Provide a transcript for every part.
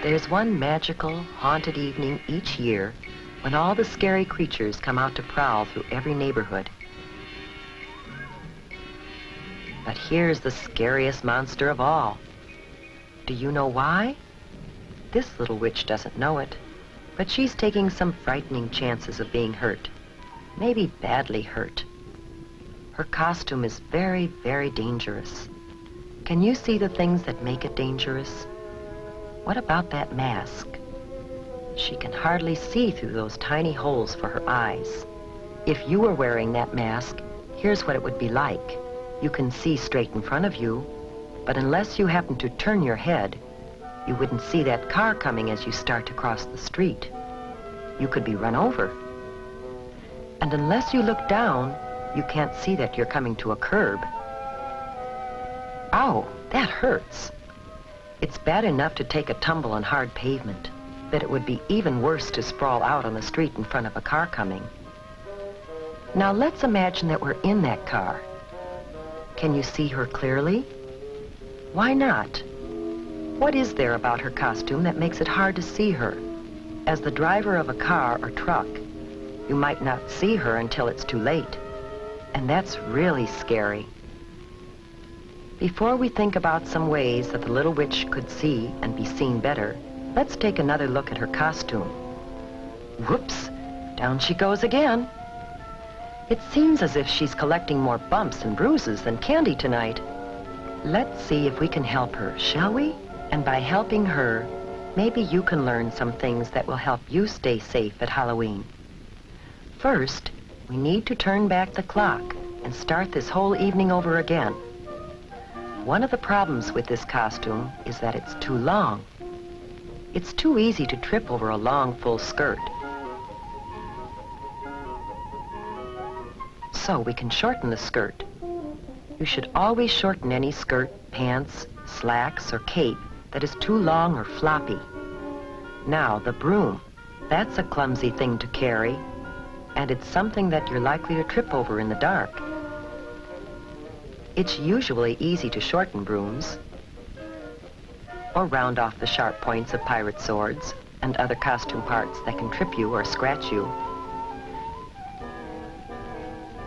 There's one magical, haunted evening each year when all the scary creatures come out to prowl through every neighborhood. But here's the scariest monster of all. Do you know why? This little witch doesn't know it, but she's taking some frightening chances of being hurt, maybe badly hurt. Her costume is very, very dangerous. Can you see the things that make it dangerous? What about that mask? She can hardly see through those tiny holes for her eyes. If you were wearing that mask, here's what it would be like. You can see straight in front of you, but unless you happen to turn your head, you wouldn't see that car coming as you start to cross the street. You could be run over. And unless you look down, you can't see that you're coming to a curb. Ow, that hurts. It's bad enough to take a tumble on hard pavement, but it would be even worse to sprawl out on the street in front of a car coming. Now let's imagine that we're in that car. Can you see her clearly? Why not? What is there about her costume that makes it hard to see her? As the driver of a car or truck, you might not see her until it's too late. And that's really scary. Before we think about some ways that the little witch could see and be seen better, let's take another look at her costume. Whoops, down she goes again. It seems as if she's collecting more bumps and bruises than candy tonight. Let's see if we can help her, shall we? And by helping her, maybe you can learn some things that will help you stay safe at Halloween. First, we need to turn back the clock and start this whole evening over again. One of the problems with this costume is that it's too long. It's too easy to trip over a long, full skirt. So we can shorten the skirt. You should always shorten any skirt, pants, slacks, or cape that is too long or floppy. Now, the broom. That's a clumsy thing to carry, and it's something that you're likely to trip over in the dark. It's usually easy to shorten brooms or round off the sharp points of pirate swords and other costume parts that can trip you or scratch you.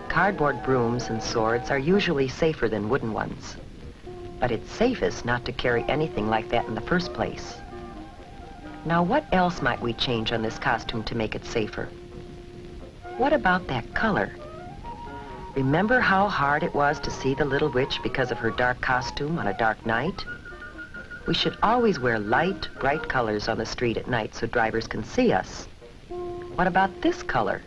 Cardboard brooms and swords are usually safer than wooden ones, but it's safest not to carry anything like that in the first place. Now, what else might we change on this costume to make it safer? What about that color? Remember how hard it was to see the little witch because of her dark costume on a dark night? We should always wear light, bright colors on the street at night so drivers can see us. What about this color?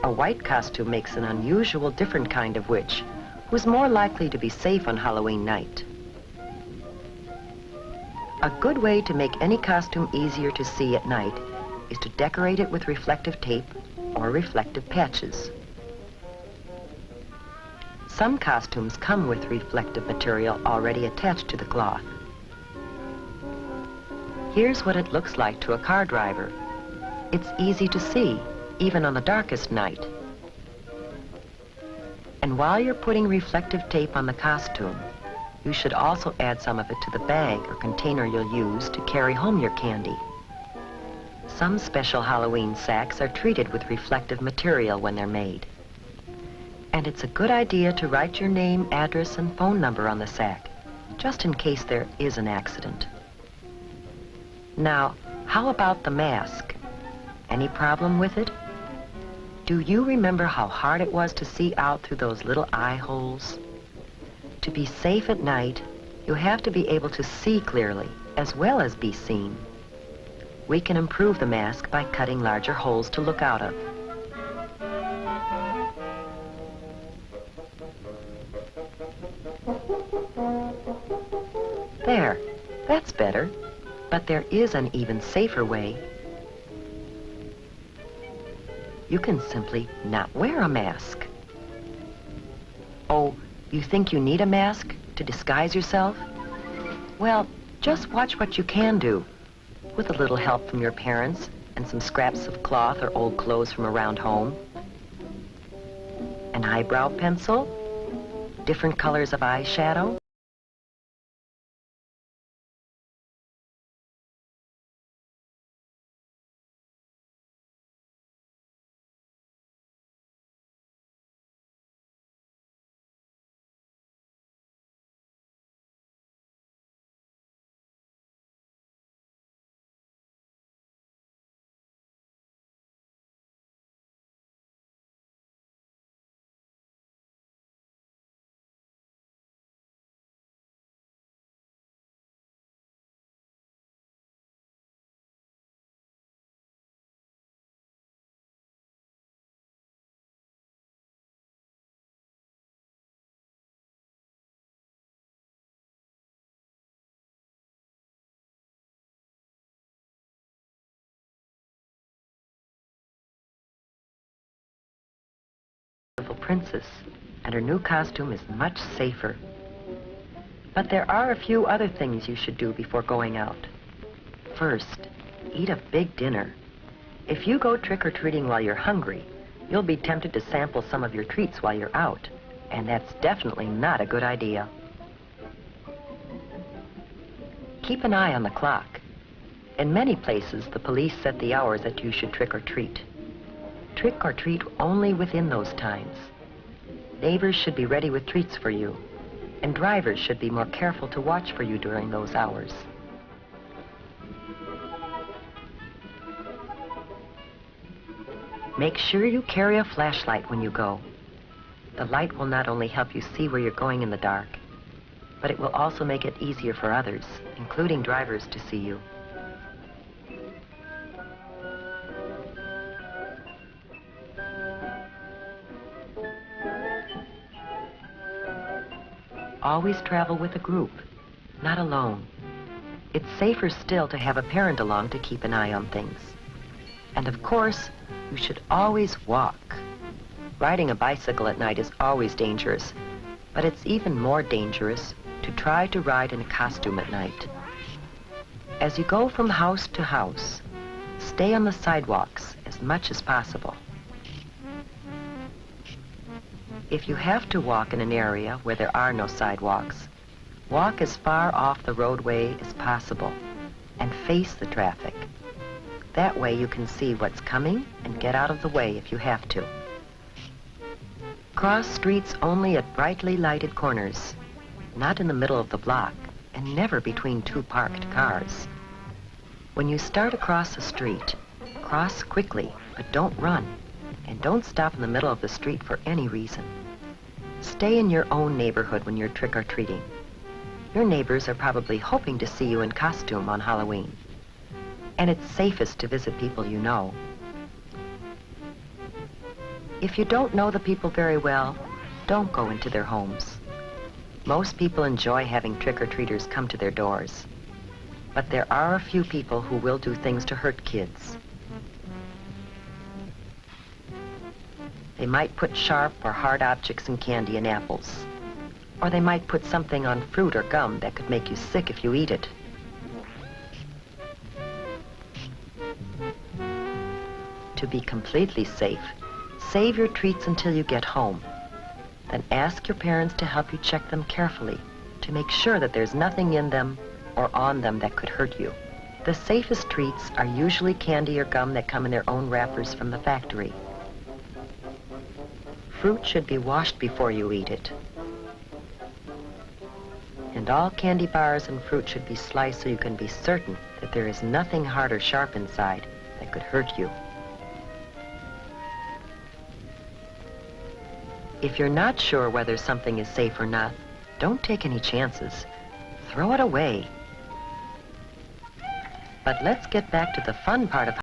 A white costume makes an unusual, different kind of witch who's more likely to be safe on Halloween night. A good way to make any costume easier to see at night is to decorate it with reflective tape or reflective patches. Some costumes come with reflective material already attached to the cloth. Here's what it looks like to a car driver. It's easy to see, even on the darkest night. And while you're putting reflective tape on the costume, you should also add some of it to the bag or container you'll use to carry home your candy. Some special Halloween sacks are treated with reflective material when they're made. And it's a good idea to write your name, address, and phone number on the sack, just in case there is an accident. Now, how about the mask? Any problem with it? Do you remember how hard it was to see out through those little eye holes? To be safe at night, you have to be able to see clearly, as well as be seen. We can improve the mask by cutting larger holes to look out of. There, that's better, but there is an even safer way. You can simply not wear a mask. Oh, you think you need a mask to disguise yourself? Well, just watch what you can do. With a little help from your parents and some scraps of cloth or old clothes from around home. An eyebrow pencil, different colors of eyeshadow. Beautiful princess, and her new costume is much safer. But there are a few other things you should do before going out. First, eat a big dinner. If you go trick-or-treating while you're hungry, you'll be tempted to sample some of your treats while you're out, and that's definitely not a good idea. Keep an eye on the clock. In many places, the police set the hours that you should trick-or-treat. Trick-or-treat only within those times. Neighbors should be ready with treats for you, and drivers should be more careful to watch for you during those hours. Make sure you carry a flashlight when you go. The light will not only help you see where you're going in the dark, but it will also make it easier for others, including drivers, to see you. Always travel with a group, not alone. It's safer still to have a parent along to keep an eye on things. And of course, you should always walk. Riding a bicycle at night is always dangerous, but it's even more dangerous to try to ride in a costume at night. As you go from house to house, stay on the sidewalks as much as possible. If you have to walk in an area where there are no sidewalks, walk as far off the roadway as possible and face the traffic. That way you can see what's coming and get out of the way if you have to. Cross streets only at brightly lighted corners, not in the middle of the block, and never between two parked cars. When you start across the street, cross quickly, but don't run, and don't stop in the middle of the street for any reason. Stay in your own neighborhood when you're trick-or-treating. Your neighbors are probably hoping to see you in costume on Halloween, and it's safest to visit people you know. If you don't know the people very well, don't go into their homes. Most people enjoy having trick-or-treaters come to their doors, but there are a few people who will do things to hurt kids. They might put sharp or hard objects in candy and apples, or they might put something on fruit or gum that could make you sick if you eat it. To be completely safe, save your treats until you get home. Then ask your parents to help you check them carefully to make sure that there's nothing in them or on them that could hurt you. The safest treats are usually candy or gum that come in their own wrappers from the factory. Fruit should be washed before you eat it. And all candy bars and fruit should be sliced so you can be certain that there is nothing hard or sharp inside that could hurt you. If you're not sure whether something is safe or not, don't take any chances. Throw it away. But let's get back to the fun part of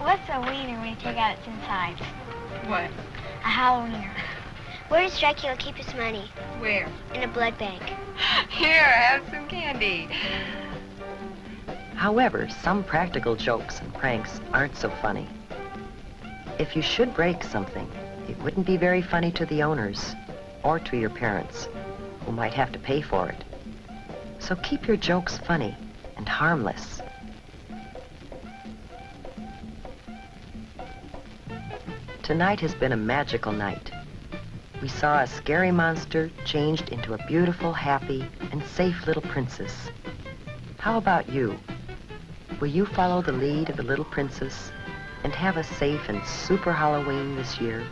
What's a wiener when you take out its insides? What? A Halloweener. Where does Dracula keep his money? Where? In a blood bank. Here, have some candy. However, some practical jokes and pranks aren't so funny. If you should break something, it wouldn't be very funny to the owners or to your parents, who might have to pay for it. So keep your jokes funny and harmless. Tonight has been a magical night. We saw a scary monster changed into a beautiful, happy, and safe little princess. How about you? Will you follow the lead of the little princess and have a safe and super Halloween this year?